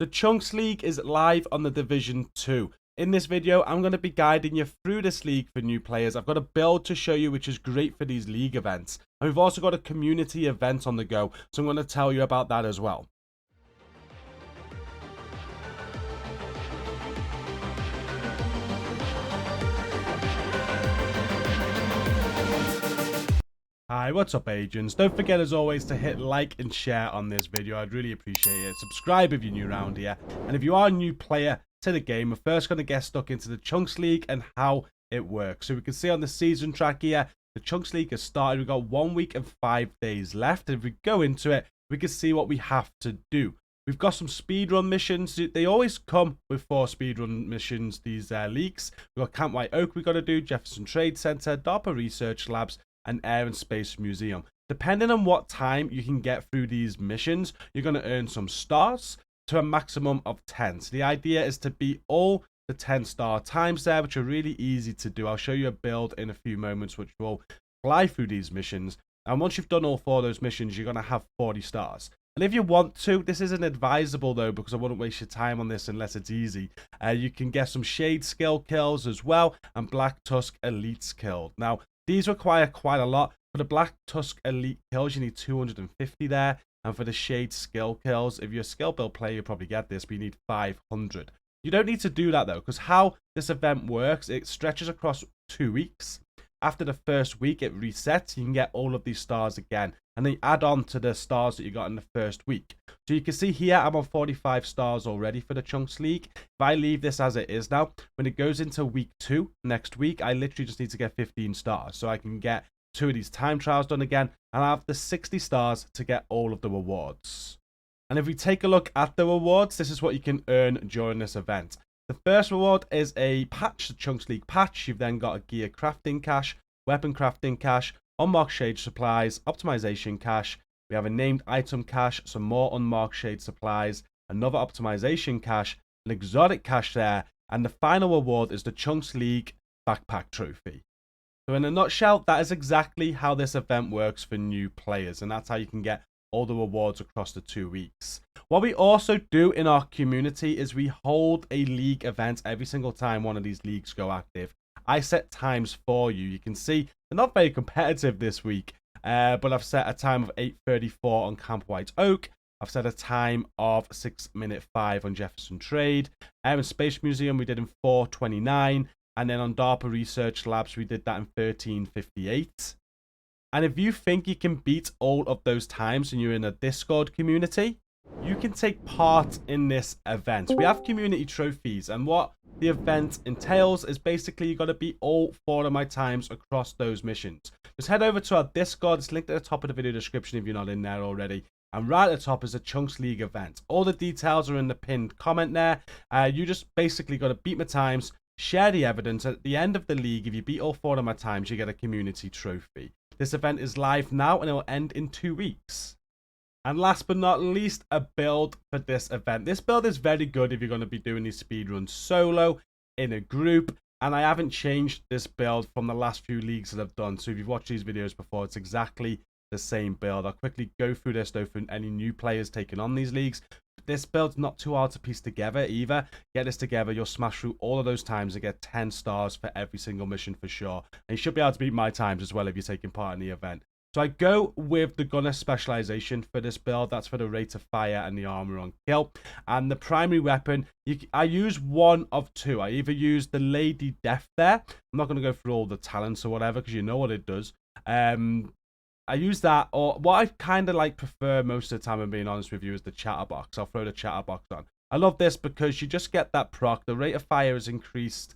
The Chunks League is live on the Division 2. In this video, I'm going to be guiding you through this league for new players. I've got a build to show you which is great for these league events. And we've also got a community event on the go, so I'm going to tell you about that as well. Hi, what's up agents? Don't forget as always to hit like and share on this video. I'd really appreciate it. Subscribe if you're new around here. And if you are a new player to the game, we're first going to get stuck into the Chunks League and how it works. So we can see on the season track here, the Chunks League has started. We've got 1 week and 5 days left. And if we go into it, we can see what we have to do. We've got some speedrun missions. They always come with 4 speedrun missions, these leagues. We've got Camp White Oak we got to do, Jefferson Trade Center, DARPA Research Labs, and Air and Space Museum. Depending on what time you can get through these missions, you're going to earn some stars to a maximum of 10. So the idea is to beat all the 10-star times there, which are really easy to do. I'll show you a build in a few moments which will fly through these missions. And once you've done all 4 of those missions, you're going to have 40 stars. And if you want to, this isn't advisable though, because I wouldn't waste your time on this unless it's easy. You can get some Shade skill kills as well, and Black Tusk elites killed. Now, these require quite a lot. For the Black Tusk elite kills, you need 250 there. And for the Shade skill kills, if you're a skill build player, you'll probably get this, but you need 500. You don't need to do that though, because how this event works, it stretches across 2 weeks. After the first week, it resets. You can get all of these stars again. And then you add on to the stars that you got in the first week. So you can see here, I'm on 45 stars already for the Chunks League. If I leave this as it is now, when it goes into week 2 next week, I literally just need to get 15 stars. So I can get 2 of these time trials done again. And I have the 60 stars to get all of the rewards. And if we take a look at the rewards, this is what you can earn during this event. The first reward is a patch, the Chunks League patch. You've then got a gear crafting cache, weapon crafting cache, unmarked shade supplies, optimization cache. We have a named item cache, some more unmarked shade supplies, another optimization cache, an exotic cache there, and the final reward is the Chunks League backpack trophy. So in a nutshell, that is exactly how this event works for new players, and that's how you can get all the rewards across the 2 weeks. What we also do in our community is we hold a league event every single time one of these leagues go active. I set times for you. You can see they're not very competitive this week, but I've set a time of 8:34 on Camp White Oak. I've set a time of 6:05 on Jefferson Trade. Air and Space Museum we did in 4:29, and then on DARPA Research Labs we did that in 13:58. And if you think you can beat all of those times and you're in a Discord community, you can take part in this event. We have community trophies, and what the event entails is basically you got to beat all 4 of my times across those missions. Just head over to our Discord. It's linked at the top of the video description if you're not in there already. And right at the top is a Chunks League event. All the details are in the pinned comment there. You just basically got to beat my times, share the evidence. At the end of the league, if you beat all 4 of my times, you get a community trophy. This event is live now and it will end in 2 weeks. And last but not least, a build for this event. This build is very good if you're going to be doing these speedruns solo, in a group. And I haven't changed this build from the last few leagues that I've done. So if you've watched these videos before, it's exactly the same build. I'll quickly go through this though for any new players taking on these leagues. This build's not too hard to piece together either. Get this together, you'll smash through all of those times and get 10 stars for every single mission for sure. And you should be able to beat my times as well if you're taking part in the event. So I go with the gunner specialization for this build. That's for the rate of fire and the armor on kill. And the primary weapon, I use one of 2. I either use the Lady Death there. I'm not going to go through all the talents or whatever because you know what it does. I use that, or what I kind of like prefer most of the time, I'm being honest with you, is the chatterbox. I'll throw the chatterbox on. I love this because you just get that proc. The rate of fire is increased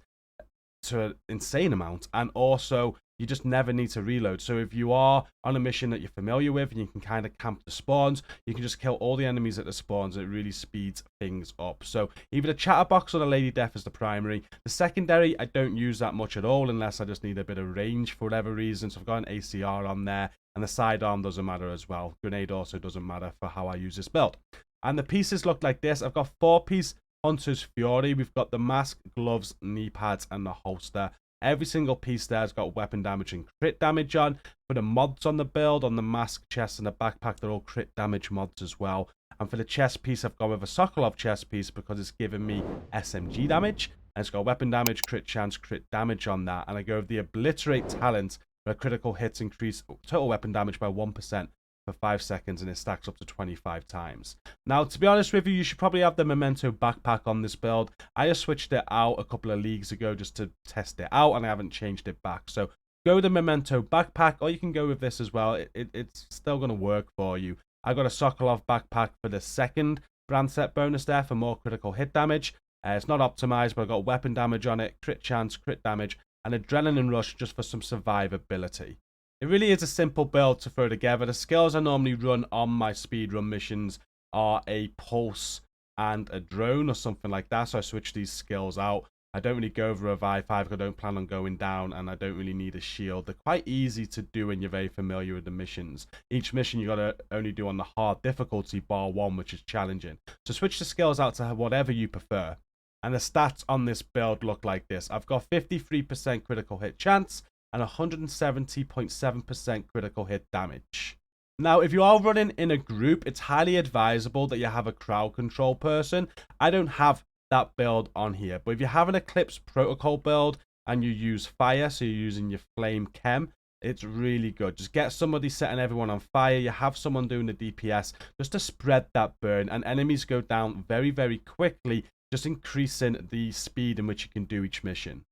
to an insane amount, and also you just never need to reload. So if you are on a mission that you're familiar with and you can kind of camp the spawns, you can just kill all the enemies at the spawns. It really speeds things up. So either the chatterbox or the Lady Death is the primary. The secondary, I don't use that much at all unless I just need a bit of range for whatever reason. So I've got an ACR on there, and the sidearm doesn't matter as well. Grenade also doesn't matter for how I use this build. And the pieces look like this. I've got 4-piece Hunter's Fury. We've got the mask, gloves, knee pads, and the holster. Every single piece there has got weapon damage and crit damage on. For the mods on the build, on the mask, chest, and the backpack, they're all crit damage mods as well. And for the chest piece, I've gone with a Sokolov chest piece because it's giving me SMG damage. And it's got weapon damage, crit chance, crit damage on that. And I go with the Obliterate talent, where critical hits increase total weapon damage by 1% for 5 seconds, and it stacks up to 25 times. Now, to be honest with you, you should probably have the Memento backpack on this build. I just switched it out a couple of leagues ago just to test it out, and I haven't changed it back. So go with the Memento backpack, or you can go with this as well. It's still going to work for you. I got a Sokolov backpack for the second brand set bonus there for more critical hit damage. It's not optimized, but I got weapon damage on it, crit chance, crit damage, and adrenaline rush just for some survivability. It really is a simple build to throw together. The skills I normally run on my speedrun missions are a pulse and a drone or something like that. So I switch these skills out. I don't really go over a Revive 5 because I don't plan on going down, and I don't really need a shield. They're quite easy to do when you're very familiar with the missions. Each mission you got to only do on the hard difficulty, bar 1, which is challenging. So switch the skills out to whatever you prefer. And the stats on this build look like this. I've got 53% critical hit chance and 170.7% critical hit damage. Now, if you are running in a group, it's highly advisable that you have a crowd control person. I don't have that build on here, but if you have an Eclipse protocol build and you use fire, so you're using your flame chem, it's really good. Just get somebody setting everyone on fire. You have someone doing the DPS just to spread that burn, and enemies go down very, very quickly, just increasing the speed in which you can do each mission.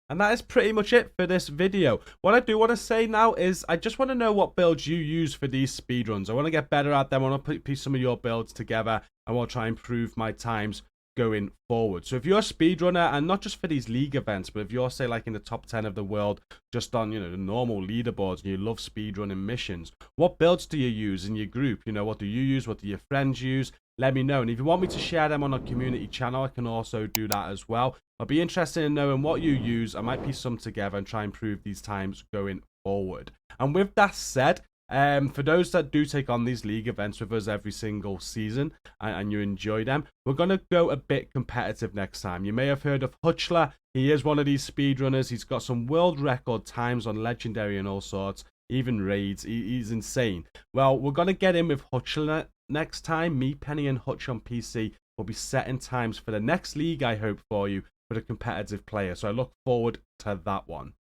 And that is pretty much it for this video. What I do want to say now is I just want to know what builds you use for these speedruns. I want to get better at them. I want to piece some of your builds together. I want to try and improve my times going forward. So if you're a speedrunner, and not just for these league events, but if you're, say, like in the top 10 of the world, just on, the normal leaderboards, and you love speedrunning missions, what builds do you use in your group? What do you use? What do your friends use? Let me know. And if you want me to share them on a community channel, I can also do that as well. I'll be interested in knowing what you use. I might piece some together and try and improve these times going forward. And with that said, for those that do take on these league events with us every single season and you enjoy them, we're going to go a bit competitive next time. You may have heard of Hutchler. He is one of these speedrunners. He's got some world record times on Legendary and all sorts, even raids. He's insane. Well, we're going to get in with Hutchler next time. Me, Penny, and Hutch on PC will be setting times for the next league, I hope, for you, for the competitive player. So I look forward to that one.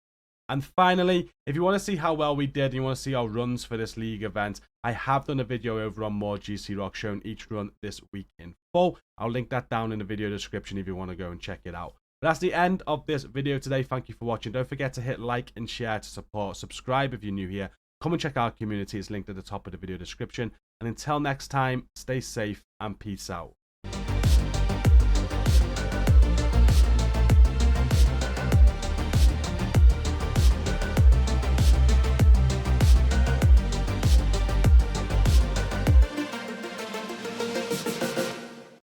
And finally, if you want to see how well we did and you want to see our runs for this league event, I have done a video over on more GCROCK showing each run this week in full. I'll link that down in the video description if you want to go and check it out. But that's the end of this video today. Thank you for watching. Don't forget to hit like and share to support. Subscribe if you're new here. Come and check our community. It's linked at the top of the video description. And until next time, stay safe and peace out.